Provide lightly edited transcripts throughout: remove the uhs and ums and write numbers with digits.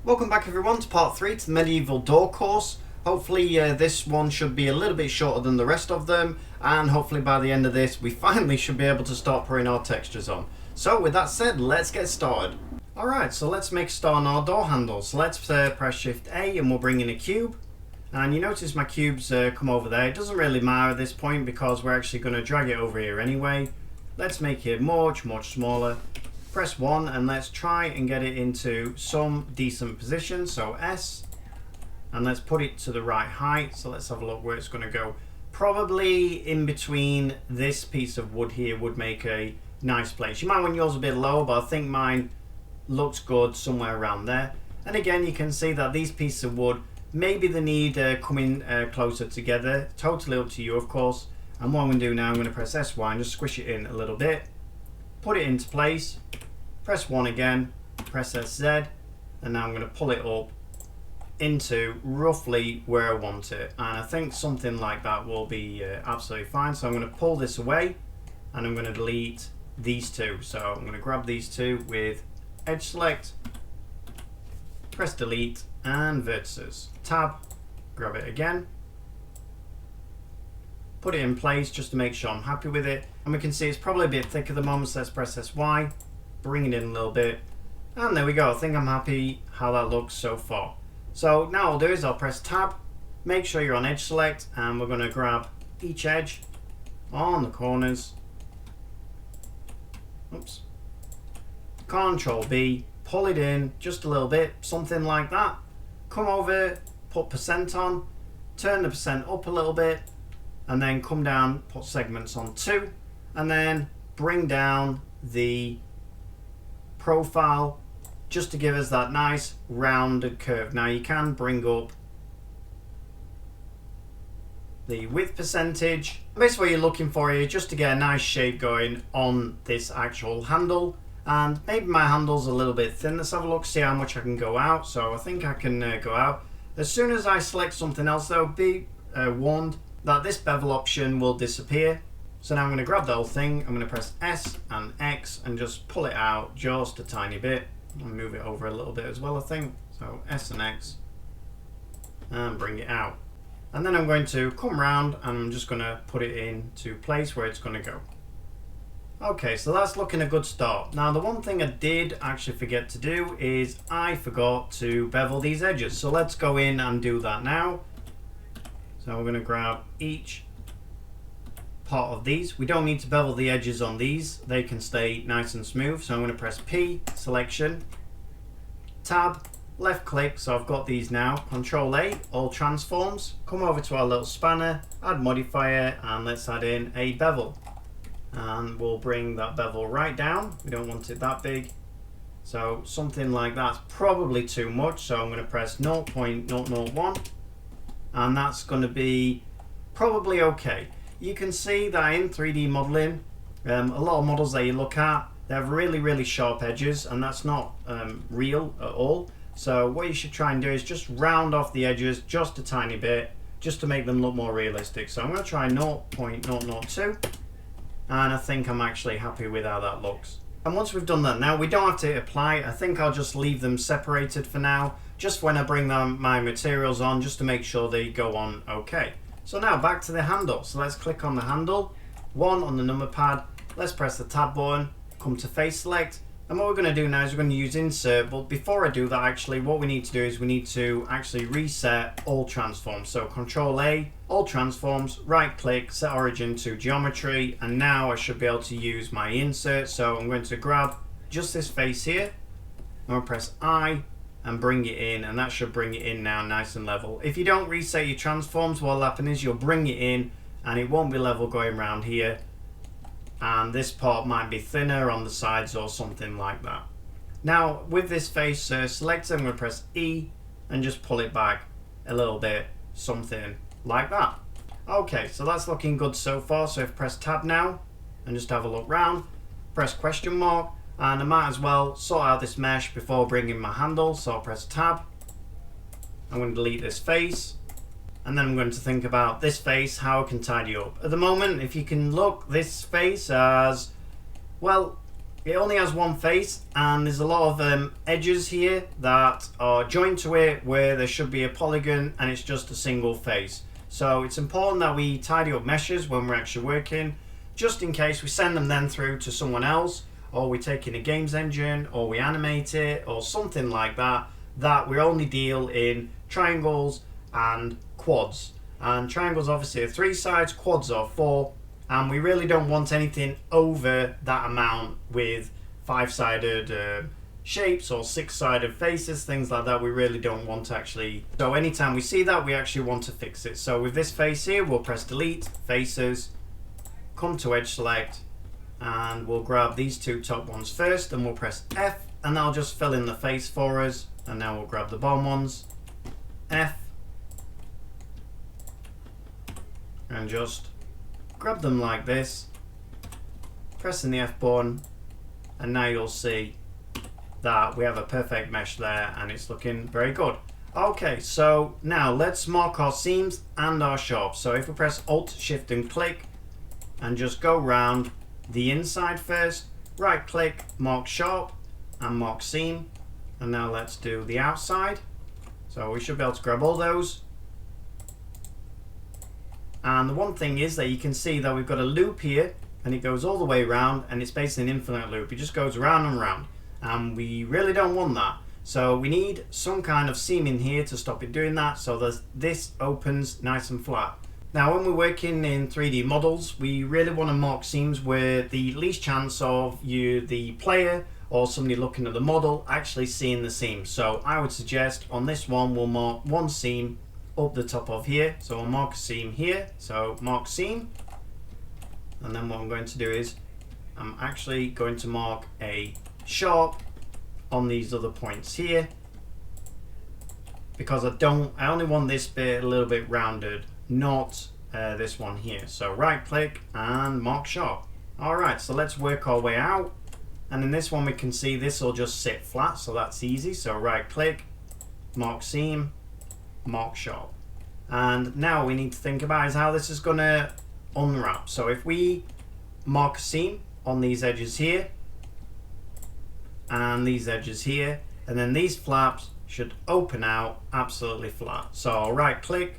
Welcome back everyone to part 3 to the medieval door course. Hopefully this one should be a little bit shorter than the rest of them, and hopefully by the end of this we finally should be able to start putting our textures on. So with that said, let's get started. Alright, so let's make a start on our door handles. Let's press Shift A and we'll bring in a cube. And you notice my cubes come over there. It doesn't really matter at this point because we're actually going to drag it over here anyway. Let's make it much smaller. Press 1 and let's try and get it into some decent position, so S, and let's put it to the right height. So let's have a look where it's going to go. Probably in between this piece of wood here would make a nice place. You might want yours a bit lower, but I think mine looks good somewhere around there. And again, you can see that these pieces of wood, maybe they need coming closer together. Totally up to you, of course. And what I'm going to do now, I'm going to press SY and just squish it in a little bit. Put it into place, press 1 again, press SZ, and now I'm going to pull it up into roughly where I want it. And I think something like that will be absolutely fine. So I'm going to pull this away and I'm going to delete these two. So I'm going to grab these two with edge select, press delete, and vertices. Tab, grab it again. Put it in place just to make sure I'm happy with it. And we can see it's probably a bit thick at the moment, so let's press SY, bring it in a little bit. And there we go. I think I'm happy how that looks so far. So now what I'll do is I'll press Tab, make sure you're on edge select, and we're going to grab each edge on the corners. Oops. Control B, pull it in just a little bit, something like that. Come over, put percent on, turn the percent up a little bit, and then come down, put segments on 2, and then bring down the profile just to give us that nice rounded curve. Now you can bring up the width percentage. Basically what you're looking for here, just to get a nice shape going on this actual handle. And maybe my handle's a little bit thin. Let's have a look, see how much I can go out. So I think I can go out. As soon as I select something else though, be warned that this bevel option will disappear. So now I'm going to grab the whole thing, I'm going to press S and X and just pull it out just a tiny bit. I'll move it over a little bit as well, I think. So S and X and bring it out. And then I'm going to come around and I'm just going to put it into place where it's going to go. Okay, so that's looking a good start. Now the one thing I did actually forget to do is I forgot to bevel these edges. So let's go in and do that now. So we're going to grab each part of these. We don't need to bevel the edges on these. They can stay nice and smooth. So I'm going to press P, selection, tab, left click. So I've got these now. Control A, all transforms. Come over to our little spanner, add modifier, and let's add in a bevel. And we'll bring that bevel right down. We don't want it that big. So something like that's probably too much. So I'm going to press 0.001. And that's going to be probably okay. You can see that in 3D modeling, a lot of models that you look at, they have really sharp edges, and that's not real at all. So what you should try and do is just round off the edges just a tiny bit, just to make them look more realistic. So I'm going to try 0.002, and I think I'm actually happy with how that looks. And once we've done that, now we don't have to apply. I think I'll just leave them separated for now, just when I bring my materials on, just to make sure they go on okay. So now back to the handle. So let's click on the handle, 1 on the number pad. Let's press the tab button, come to face select. And what we're going to do now is we're going to use insert. But before I do that, actually, what we need to do is we need to actually reset all transforms. So Control A, all transforms, right click, set origin to geometry. And now I should be able to use my insert. So I'm going to grab just this face here. I'm going to press I and bring it in, and that should bring it in now nice and level. If you don't reset your transforms, what'll happen is you'll bring it in and it won't be level going around here, and this part might be thinner on the sides or something like that. Now with this face selected, I'm going to press E and just pull it back a little bit, something like that. Okay, so that's looking good so far. So if I press tab now and just have a look round, press question mark, and I might as well sort out this mesh before bringing my handle. So I'll press tab. I'm going to delete this face. And then I'm going to think about this face, how I can tidy up. At the moment, if you can look, this face as, well, It only has one face, and there's a lot of edges here that are joined to it where there should be a polygon and it's just a single face. So it's important that we tidy up meshes when we're actually working, just in case we send them then through to someone else, or we take in a games engine, or we animate it, or something like that, that we only deal in triangles and quads. And triangles obviously are 3 sides, quads are 4, and we really don't want anything over that amount with 5-sided shapes or 6-sided faces, things like that. We really don't want to actually, so anytime we see that, we actually want to fix it. So with this face here, we'll press delete, faces, come to edge select, and we'll grab these 2 top ones first, and we'll press F, and that'll just fill in the face for us. And now we'll grab the bottom ones, F, and just grab them like this, pressing the F button, and now you'll see that we have a perfect mesh there and it's looking very good. Okay, so now let's mark our seams and our sharps. So if we press Alt, Shift and click and just go round the inside first, right click, mark sharp and mark seam, and now let's do the outside. So we should be able to grab all those. And the one thing is that you can see that we've got a loop here and it goes all the way around, and it's basically an infinite loop. It just goes round and round, and we really don't want that. So we need some kind of seam in here to stop it doing that, so that this opens nice and flat. Now when we're working in 3D models, we really want to mark seams where the least chance of you, the player, or somebody looking at the model actually seeing the seam. So I would suggest on this one we'll mark one seam up the top of here. So I'll mark a seam here, so mark seam, and then what I'm going to do is I'm actually going to mark a sharp on these other points here, because I only want this bit a little bit rounded, not this one here. So right click and mark sharp. Alright, so let's work our way out, and in this one we can see this will just sit flat, so that's easy. So right click, mark seam, mark sharp. And now we need to think about is how this is going to unwrap. So if we mark a seam on these edges here and these edges here, and then these flaps should open out absolutely flat. So I'll right click,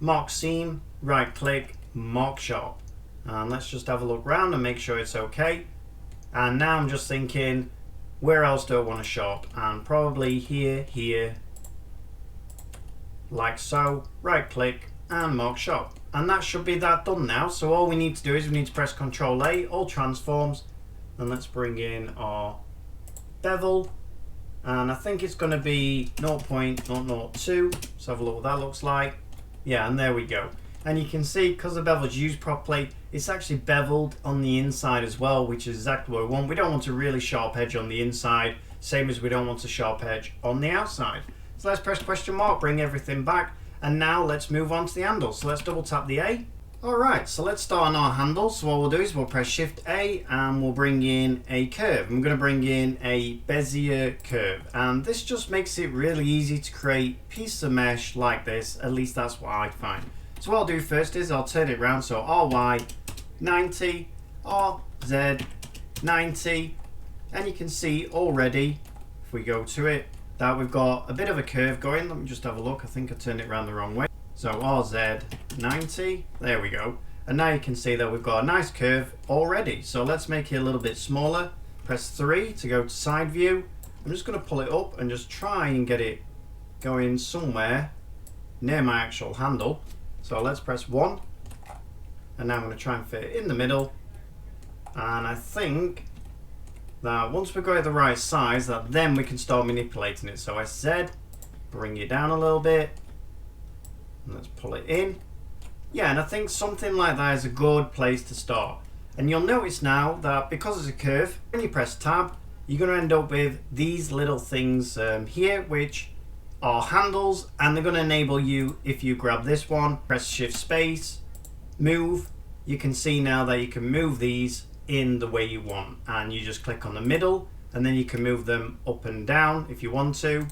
mark seam, right click, mark sharp, and let's just have a look around and make sure it's okay. And now I'm just thinking, where else do I want to sharp? And probably here, here, like so. Right click and mark sharp, and that should be that done now. So all we need to do is we need to press Ctrl A, all transforms, and let's bring in our bevel, and I think it's going to be 0.002. Let's have a look what that looks like. Yeah, and there we go. And you can see, because the bevel's used properly, it's actually beveled on the inside as well, which is exactly what we want. We don't want a really sharp edge on the inside, same as we don't want a sharp edge on the outside. So let's press question mark, bring everything back, and now let's move on to the handle. So let's double tap the A. Alright, so let's start on our handle. So what we'll do is we'll press Shift A and we'll bring in a curve. I'm going to bring in a Bezier curve, and this just makes it really easy to create pieces of mesh like this. At least that's what I find. So what I'll do first is I'll turn it around. So RY 90, RZ 90, and you can see already, if we go to it, that we've got a bit of a curve going. Let me just have a look. I think I turned it around the wrong way. So RZ 90, there we go. And now you can see that we've got a nice curve already. So let's make it a little bit smaller. Press 3 to go to side view. I'm just going to pull it up and just try and get it going somewhere near my actual handle. So let's press 1. And now I'm going to try and fit it in the middle. And I think that once we've got it the right size, that then we can start manipulating it. So SZ, bring it down a little bit. And let's pull it in. Yeah, and I think something like that is a good place to start. And you'll notice now that because it's a curve, when you press tab, you're going to end up with these little things here, which are handles, and they're going to enable you, if you grab this one, press shift space, move, you can see now that you can move these in the way you want, and you just click on the middle, and then you can move them up and down if you want to.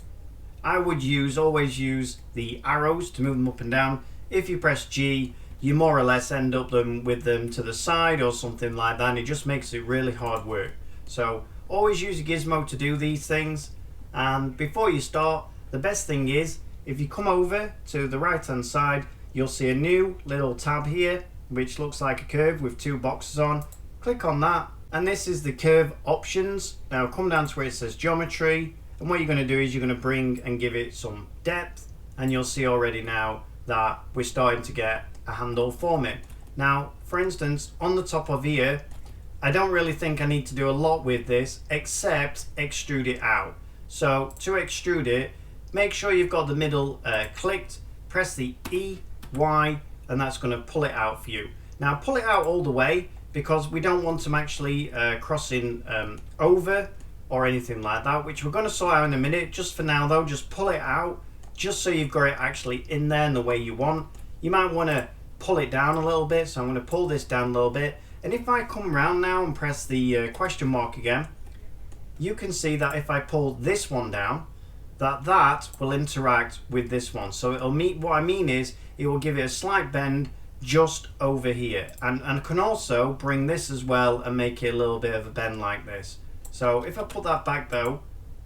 I would always use the arrows to move them up and down. If you press G, you more or less end up with them to the side or something like that, and it just makes it really hard work. So always use a gizmo to do these things. And before you start, the best thing is if you come over to the right hand side, you'll see a new little tab here which looks like a curve with two boxes on. Click on that, and this is the curve options. Now come down to where it says geometry, and what you're going to do is you're going to bring and give it some depth, and you'll see already now that we're starting to get a handle forming. Now for instance, on the top of here, I don't really think I need to do a lot with this except extrude it out. So to extrude it, make sure you've got the middle clicked, press the E, Y, and that's going to pull it out for you. Now pull it out all the way, because we don't want them actually crossing over or anything like that, which we're going to sort out in a minute. Just for now though, just pull it out, just so you've got it actually in there in the way you want. You might want to pull it down a little bit, so I'm going to pull this down a little bit. And if I come around now and press the question mark again, you can see that if I pull this one down, that will interact with this one. So it'll meet, what I mean is, it will give it a slight bend just over here. And can also bring this as well and make it a little bit of a bend like this. So if I put that back though,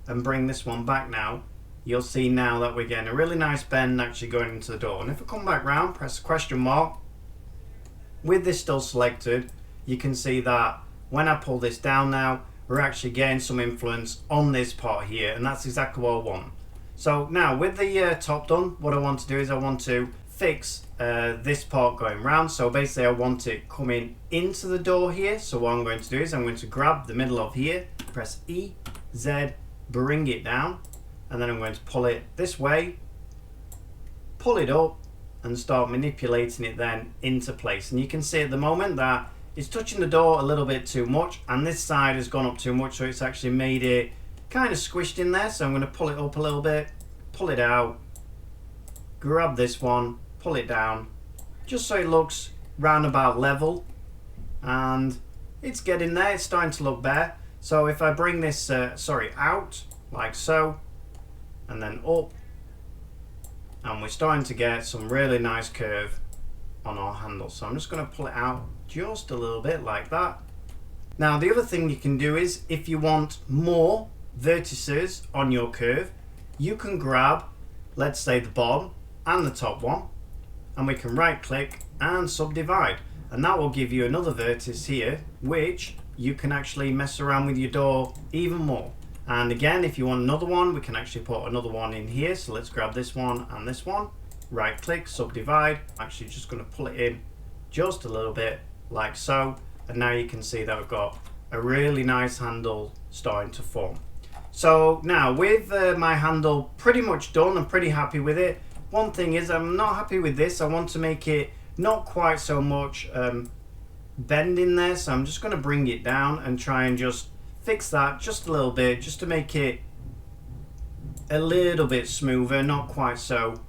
and bring this one back now, you'll see now that we're getting a really nice bend actually going into the door. And if I come back round, press the question mark, with this still selected, you can see that when I pull this down now, we're actually getting some influence on this part here, and that's exactly what I want. So now with the top done, what I want to do is I want to fix this part going round. So basically I want it coming into the door here. So what I'm going to do is I'm going to grab the middle of here, press E, Z, bring it down, and then I'm going to pull it this way, pull it up, and start manipulating it then into place. And you can see at the moment that it's touching the door a little bit too much, and this side has gone up too much, so it's actually made it kind of squished in there. So I'm going to pull it up a little bit, pull it out, grab this one, pull it down, just so it looks round about level, and it's getting there, it's starting to look better. So if I bring this out like so, and then up, and we're starting to get some really nice curve on our handle. So I'm just going to pull it out just a little bit like that. Now the other thing you can do is, if you want more vertices on your curve, you can grab, let's say, the bottom and the top one, and we can right click and subdivide, and that will give you another vertex here, which you can actually mess around with your door even more. And again, if you want another one, we can actually put another one in here. So let's grab this one and this one, right click, subdivide. Actually just going to pull it in just a little bit like so, and now you can see that we've got a really nice handle starting to form. So now with my handle pretty much done, I'm pretty happy with it. One thing is, I'm not happy with this. I want to make it not quite so much bend in there, so I'm just going to bring it down and try and just fix that just a little bit, just to make it a little bit smoother, not quite so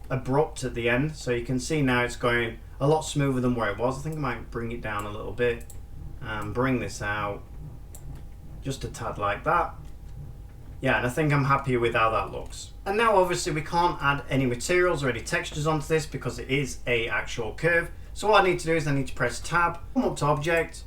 abrupt at the end. So you can see now it's going a lot smoother than where it was. I think I might bring it down a little bit and bring this out just a tad like that. Yeah, and I think I'm happy with how that looks. And now obviously we can't add any materials or any textures onto this because it is a actual curve. So what I need to do is I need to press tab, come up to object,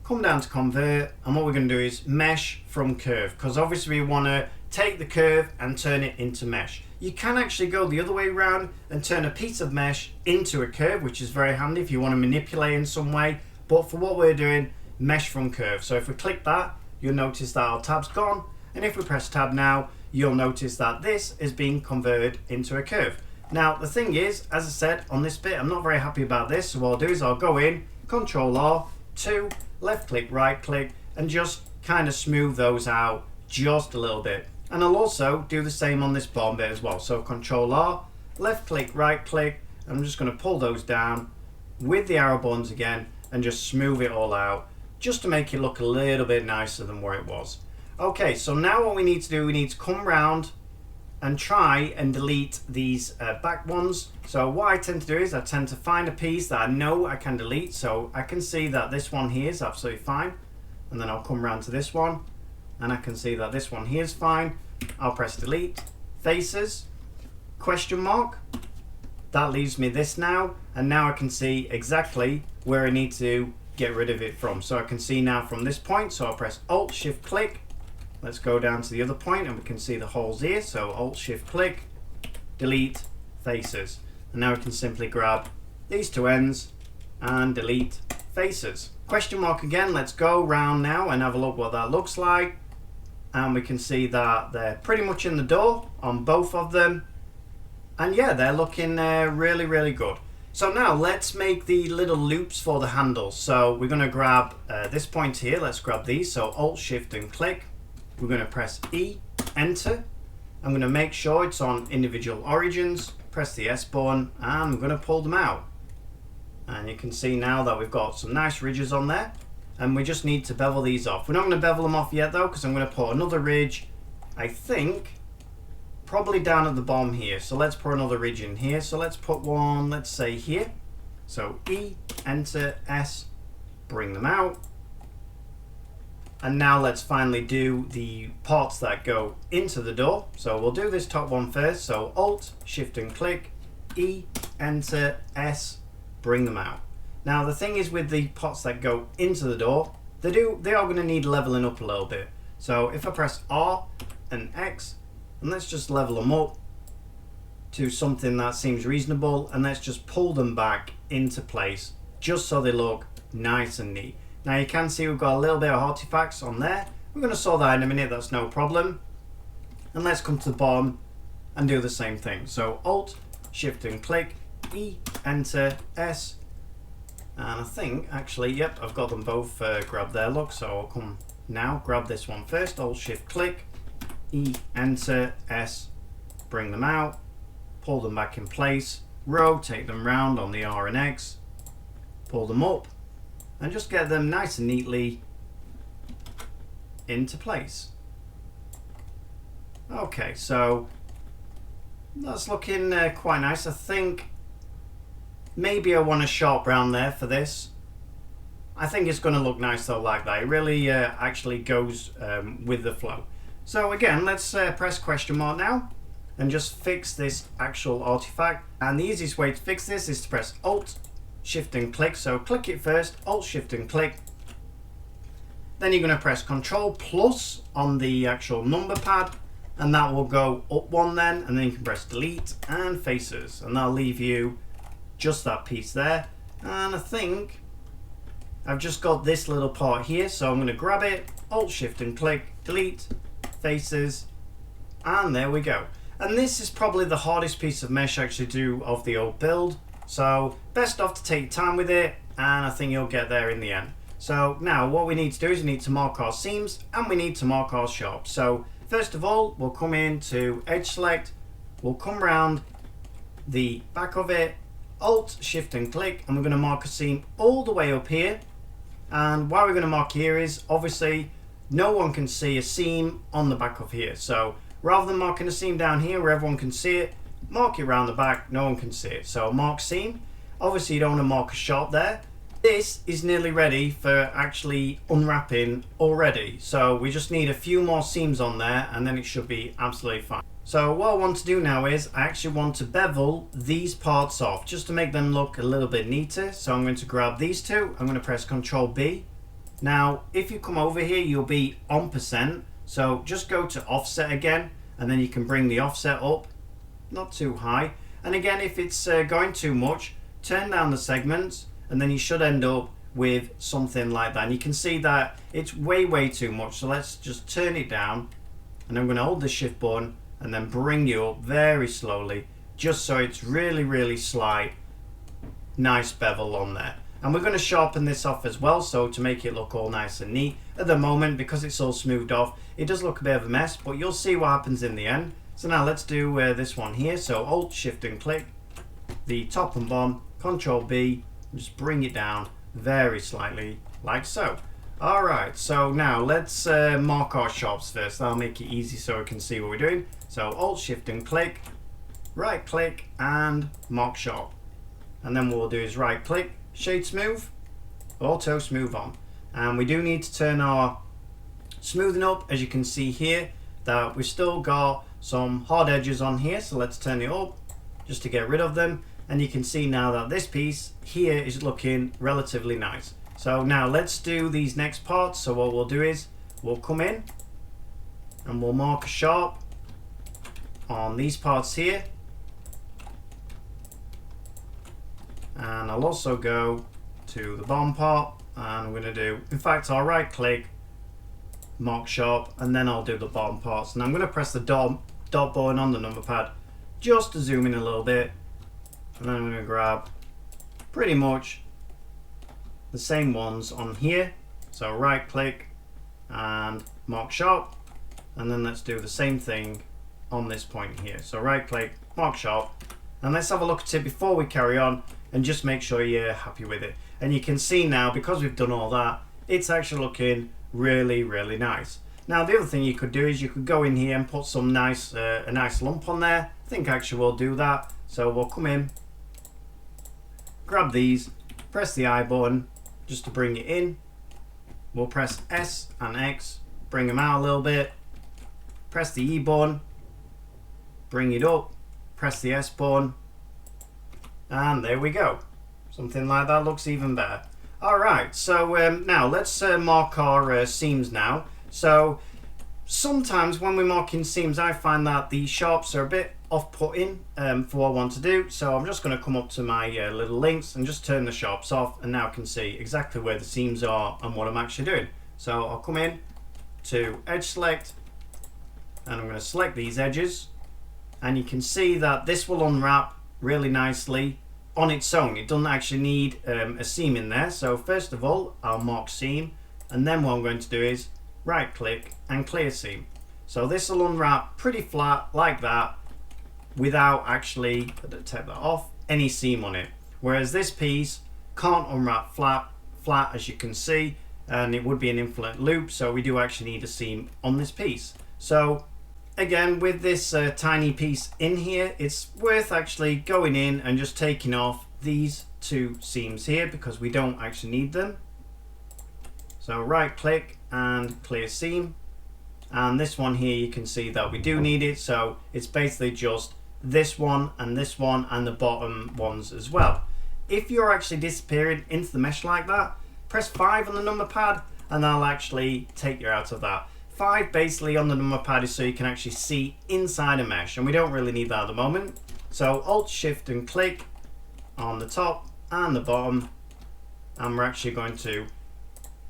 come down to convert, and what we're going to do is mesh from curve, because obviously we want to take the curve and turn it into mesh. You can actually go the other way around and turn a piece of mesh into a curve, which is very handy if you want to manipulate in some way, but for what we're doing, mesh from curve. So if we click that, you'll notice that our tab's gone, and if we press tab now, you'll notice that this is being converted into a curve. Now the thing is, as I said on this bit, I'm not very happy about this, so what I'll do is I'll go in, Control R, 2, left click, right click, and just kind of smooth those out just a little bit. And I'll also do the same on this bottom bit as well. So Control R, left click, right click, I'm just going to pull those down with the arrow buttons again and just smooth it all out, just to make it look a little bit nicer than where it was. Okay, so now what we need to do, we need to come round and try and delete these back ones. So what I tend to do is I tend to find a piece that I know I can delete. So I can see that this one here is absolutely fine, and then I'll come round to this one and I can see that this one here is fine. I'll press delete, faces, question mark, that leaves me this now, and now I can see exactly where I need to get rid of it from. So I can see now from this point, so I'll press Alt Shift Click. Let's go down to the other point and we can see the holes here. So Alt Shift Click, delete faces. And now we can simply grab these two ends and delete faces. Question mark again, let's go round now and have a look what that looks like. And we can see that they're pretty much in the door on both of them. And yeah, they're looking really, really good. So now let's make the little loops for the handles. So we're going to grab this point here. Let's grab these. So Alt Shift and click. We're going to press E, enter. I'm going to make sure it's on individual origins. Press the S button and I'm going to pull them out. And you can see now that we've got some nice ridges on there. And we just need to bevel these off. We're not going to bevel them off yet though, because I'm going to put another ridge, I think, probably down at the bottom here. So let's put another ridge in here. So let's put one, let's say here. So E, enter, S, bring them out. And now let's finally do the parts that go into the door. So we'll do this top one first. So Alt, Shift and click, E, enter, S, bring them out. Now the thing is with the pots that go into the door, they are going to need leveling up a little bit. So if I press R and X, and let's just level them up to something that seems reasonable, and let's just pull them back into place just so they look nice and neat. Now you can see we've got a little bit of artifacts on there. We're going to sort that in a minute, that's no problem. And let's come to the bottom and do the same thing. So Alt, Shift and click, E, enter, S, and I think actually, yep, I've got them both grabbed there, look. So I'll come now, grab this one first, Alt Shift click, E, enter, S, bring them out, pull them back in place, rotate them round on the R and X, pull them up, and just get them nice and neatly into place. Okay, so that's looking quite nice. I think maybe I want a sharp brown there for this. I think it's going to look nice though like that. It really actually goes with the flow. So again, let's press question mark now and just fix this actual artifact. And the easiest way to fix this is to press Alt, Shift and click. So click it first, Alt, Shift and click. Then you're going to press Control plus on the actual number pad, and that will go up one then, and then you can press delete and faces, and that'll leave you just that piece there. And I think I've just got this little part here, so I'm going to grab it, Alt, Shift and click, delete, faces, and there we go. And this is probably the hardest piece of mesh I actually do of the old build, so best off to take your time with it, and I think you'll get there in the end. So now what we need to do is we need to mark our seams and we need to mark our sharps. So first of all, we'll come into Edge Select, we'll come round the back of it, Alt, Shift and click, and we're going to mark a seam all the way up here. And why we're going to mark here is obviously no one can see a seam on the back of here. So rather than marking a seam down here where everyone can see it, mark it around the back, no one can see it. So mark seam. Obviously you don't want to mark a sharp there. This is nearly ready for actually unwrapping already. So we just need a few more seams on there and then it should be absolutely fine. So what I want to do now is I actually want to bevel these parts off just to make them look a little bit neater. So I'm going to grab these two. I'm going to press Control B. Now if you come over here you'll be on %. So just go to offset again and then you can bring the offset up, not too high. And again, if it's going too much, turn down the segments and then you should end up with something like that. And you can see that it's way too much. So let's just turn it down and I'm going to hold the Shift button and then bring you up very slowly just so it's really slight, nice bevel on there. And we're going to sharpen this off as well, so to make it look all nice and neat. At the moment, because it's all smoothed off, it does look a bit of a mess, but you'll see what happens in the end. So now let's do this one here. So Alt, Shift and click, the top and bottom, Control B, and just bring it down very slightly like so. Alright, so now let's mark our sharps first. That'll make it easy so we can see what we're doing. So Alt, Shift and click, right click and mark sharp. And then what we'll do is right click, shade smooth, auto smooth on. And we do need to turn our smoothing up, as you can see here that we've still got some hard edges on here, so let's turn it up just to get rid of them. And you can see now that this piece here is looking relatively nice. So now let's do these next parts. So what we'll do is we'll come in and we'll mark a sharp on these parts here. And I'll also go to the bottom part, and I'm going to do, in fact, I'll right click, mark sharp, and then I'll do the bottom parts. And I'm going to press the dot button on the number pad just to zoom in a little bit. And then I'm going to grab pretty much the same ones on here. So right click and mark sharp, and then let's do the same thing on this point here. So right click, mark sharp, and let's have a look at it before we carry on and just make sure you're happy with it. And you can see now, because we've done all that, it's actually looking really, really nice. Now the other thing you could do is you could go in here and put some nice a nice lump on there. I think actually we'll do that. So we'll come in, grab these, press the I button just to bring it in. We'll press S and X, bring them out a little bit, press the E button, bring it up, press the S button, and there we go. Something like that looks even better. Alright, so now let's mark our seams now. So sometimes when we're marking seams, I find that the sharps are a bit off-putting for what I want to do. So I'm just going to come up to my little links and just turn the sharps off, and now I can see exactly where the seams are and what I'm actually doing. So I'll come in to edge select, and I'm going to select these edges, and you can see that this will unwrap really nicely on its own. It doesn't actually need a seam in there. So first of all, I'll mark seam, and then what I'm going to do is right click and clear seam. So this will unwrap pretty flat like that without actually, take that off, any seam on it. Whereas this piece can't unwrap flat as you can see, and it would be an infinite loop, so we do actually need a seam on this piece. So again, with this tiny piece in here, it's worth actually going in and just taking off these two seams here because we don't actually need them. So right click and clear seam, and this one here you can see that we do need it, so it's basically just this one and the bottom ones as well. If you're actually disappearing into the mesh like that, press 5 on the number pad and that'll actually take you out of that. 5 basically on the number pad is so you can actually see inside a mesh, and we don't really need that at the moment. So Alt Shift and click on the top and the bottom, and we're actually going to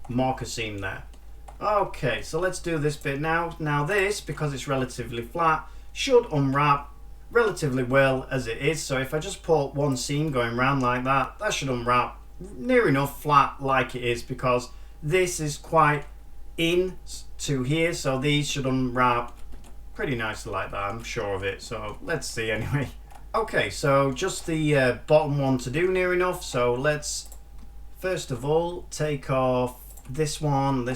mark a seam there. Okay, so let's do this bit now. Now this, because it's relatively flat, should unwrap relatively well as it is. So if I just put one seam going around like that, that should unwrap near enough flat like it is, because this is quite in to here, so these should unwrap pretty nicely like that, I'm sure of it. So let's see anyway. Okay, so just the bottom one to do near enough. So let's first of all take off this one,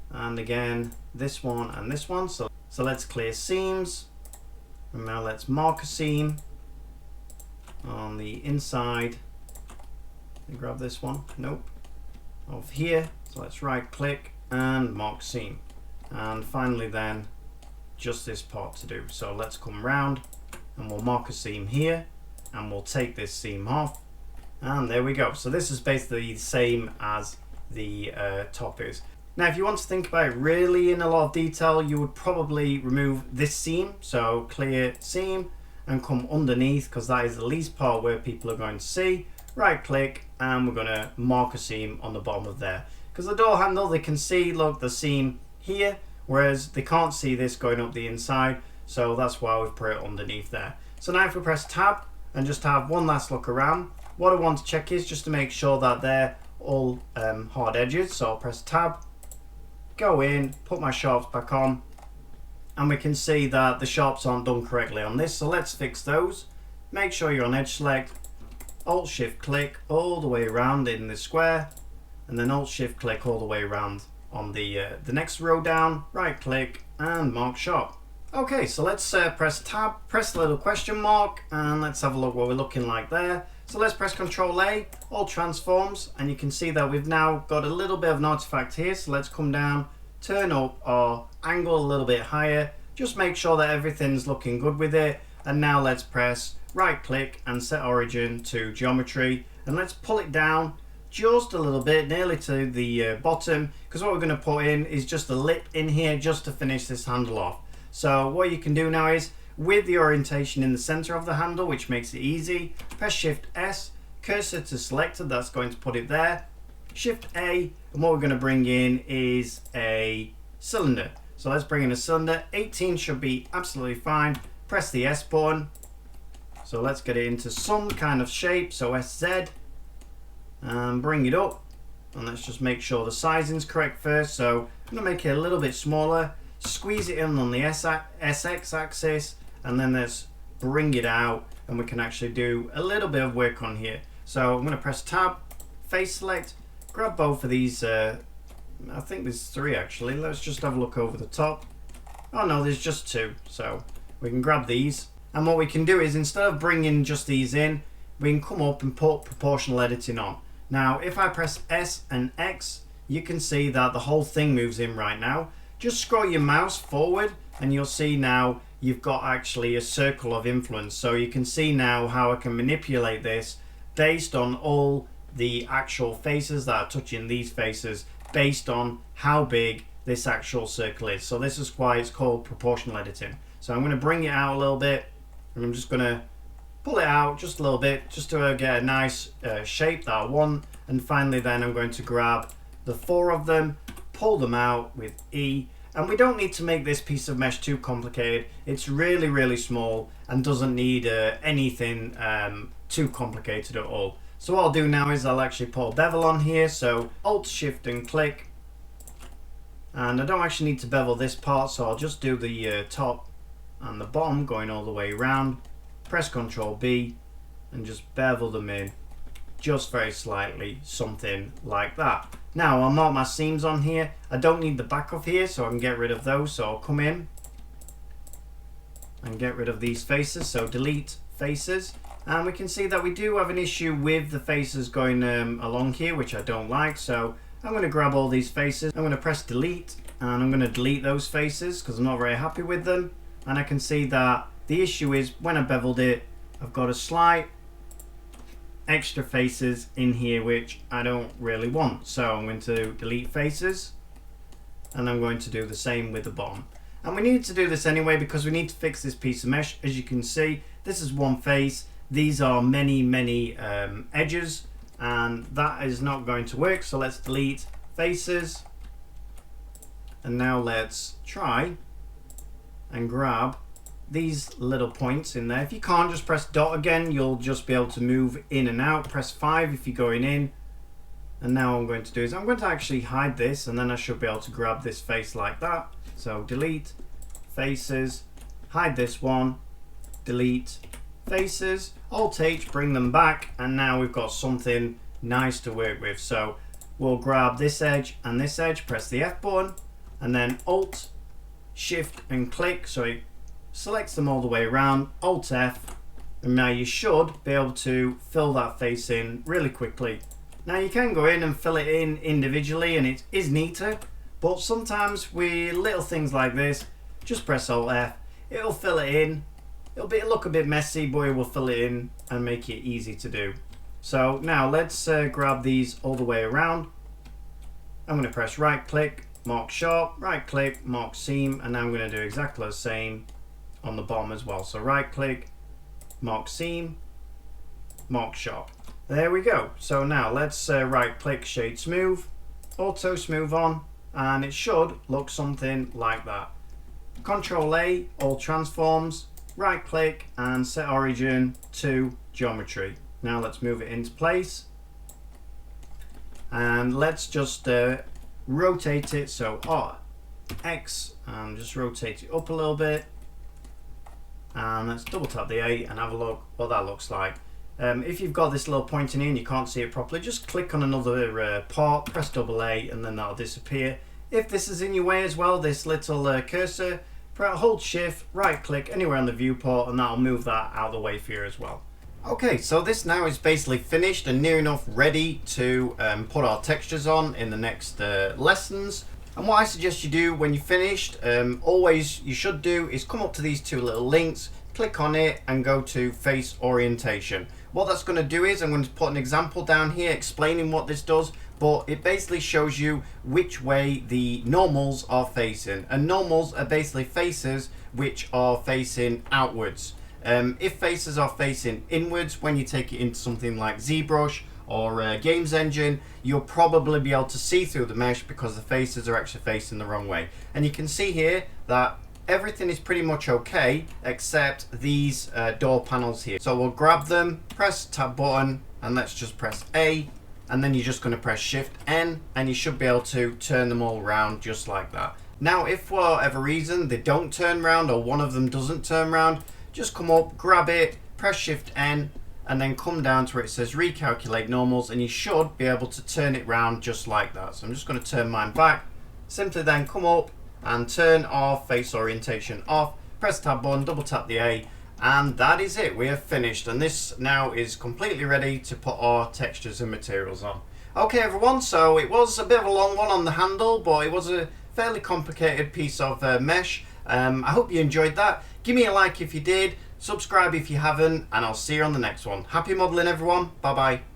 and again this one and this one. So let's clear seams, and now let's mark a seam on the inside. And grab this one, nope, of here. So let's right click and mark seam, and finally then just this part to do. So let's come round and we'll mark a seam here, and we'll take this seam off, and there we go. So this is basically the same as the top is. Now if you want to think about it really in a lot of detail, you would probably remove this seam, so clear seam, and come underneath, because that is the least part where people are going to see. Right click, and we're going to mark a seam on the bottom of there, because the door handle, they can see, look, the seam here, whereas they can't see this going up the inside, so that's why we've put it underneath there. So now if we press tab and just have one last look around, what I want to check is just to make sure that they're all hard edges. So I'll press tab, go in, put my sharps back on, and we can see that the sharps aren't done correctly on this, so let's fix those. Make sure you're on edge select, Alt Shift click all the way around in the square, and then Alt Shift click all the way around on the next row down, right click and mark sharp. Okay, so let's press tab, press the little question mark, and let's have a look what we're looking like there. So let's press Ctrl A, all transforms, and you can see that we've now got a little bit of an artifact here. So let's come down, turn up our angle a little bit higher, just make sure that everything's looking good with it. And now let's press right click and set origin to geometry, and let's pull it down just a little bit, nearly to the bottom, because what we're going to put in is just a lip in here just to finish this handle off. So what you can do now is, with the orientation in the center of the handle, which makes it easy, press Shift S, cursor to selected, that's going to put it there. Shift A, and what we're going to bring in is a cylinder. So let's bring in a cylinder. 18 should be absolutely fine. Press the S button. So let's get it into some kind of shape. So SZ, and bring it up. And let's just make sure the sizing's correct first. So I'm going to make it a little bit smaller. Squeeze it in on the SX axis, and then let's bring it out, and we can actually do a little bit of work on here. So I'm going to press Tab, Face Select, grab both of these. I think there's 3 actually. Let's just have a look over the top. Oh no, there's just 2. So we can grab these, and what we can do is, instead of bringing just these in, we can come up and put proportional editing on. Now if I press S and X, you can see that the whole thing moves in right now. Just scroll your mouse forward and you'll see now you've got actually a circle of influence. So you can see now how I can manipulate this based on all the actual faces that are touching these faces, based on how big this actual circle is. So this is why it's called proportional editing. So I'm going to bring it out a little bit, and I'm just going to pull it out just a little bit, just to get a nice shape that I want. And finally then I'm going to grab the 4 of them, pull them out with E, and we don't need to make this piece of mesh too complicated. It's really small and doesn't need anything too complicated at all. So what I'll do now is I'll actually put a bevel on here. So Alt Shift and click, and I don't actually need to bevel this part, so I'll just do the top and the bottom going all the way around. Press Ctrl B and just bevel them in just very slightly, something like that. Now I'll mark my seams on here. I don't need the back of here, so I can get rid of those. So I'll come in and get rid of these faces. So delete faces, and we can see that we do have an issue with the faces going along here, which I don't like. So I'm going to grab all these faces. I'm going to press delete, and I'm going to delete those faces because I'm not very happy with them. And I can see that the issue is, when I beveled it, I've got a slight extra faces in here which I don't really want. So I'm going to delete faces, and I'm going to do the same with the bottom. And we need to do this anyway because we need to fix this piece of mesh. As you can see, this is one face. These are many edges, and that is not going to work. So let's delete faces, and now let's try and grab these little points in there. If you can't, just press dot again. You'll just be able to move in and out. Press 5 if you're going in. And now what I'm going to do is I'm going to actually hide this, and then I should be able to grab this face like that. So delete faces, hide this one, delete faces, Alt H, bring them back, and now we've got something nice to work with. So we'll grab this edge and this edge, press the F button, and then Alt Shift and click, so it selects them all the way around. Alt F, and now you should be able to fill that face in really quickly. Now you can go in and fill it in individually, and it is neater, but sometimes with little things like this, just press Alt F, it'll fill it in. It'll look a bit messy, but it will fill it in and make it easy to do. So now let's grab these all the way around. I'm going to press right click, mark sharp, right click, mark seam, and now I'm going to do exactly the same on the bottom as well. So right click, mark seam, mark sharp. There we go. So now let's right click, shade smooth, auto smooth on, and it should look something like that. Control A, all transforms, right click and set origin to geometry. Now let's move it into place, and let's just rotate it. So X, and just rotate it up a little bit, and let's double tap the A and have a look what that looks like. If you've got this little point in here and you can't see it properly, just click on another part, press double A, and then that'll disappear. If this is in your way as well, this little cursor, hold shift, right click anywhere on the viewport, and that'll move that out of the way for you as well. Okay, so this now is basically finished and near enough ready to put our textures on in the next lessons. And what I suggest you do when you're finished, always you should do, is come up to these 2 little links, click on it and go to face orientation. What that's going to do is I'm going to put an example down here explaining what this does, but it basically shows you which way the normals are facing. And normals are basically faces which are facing outwards. If faces are facing inwards, when you take it into something like ZBrush or Games Engine, you'll probably be able to see through the mesh because the faces are actually facing the wrong way. And you can see here that everything is pretty much okay except these door panels here. So we'll grab them, press tab button, and let's just press A, and then you're just going to press Shift N, and you should be able to turn them all around just like that. Now if for whatever reason they don't turn around or one of them doesn't turn around, just come up, grab it, press Shift N, and then come down to where it says recalculate normals, and you should be able to turn it round just like that. So I'm just going to turn mine back. Simply then come up and turn our face orientation off, press tab button, double tap the A, and that is it. We have finished, and this now is completely ready to put our textures and materials on. Okay everyone, so it was a bit of a long one on the handle, but it was a fairly complicated piece of mesh. I hope you enjoyed that. Give me a like if you did, subscribe if you haven't, and I'll see you on the next one. Happy modeling everyone, bye bye.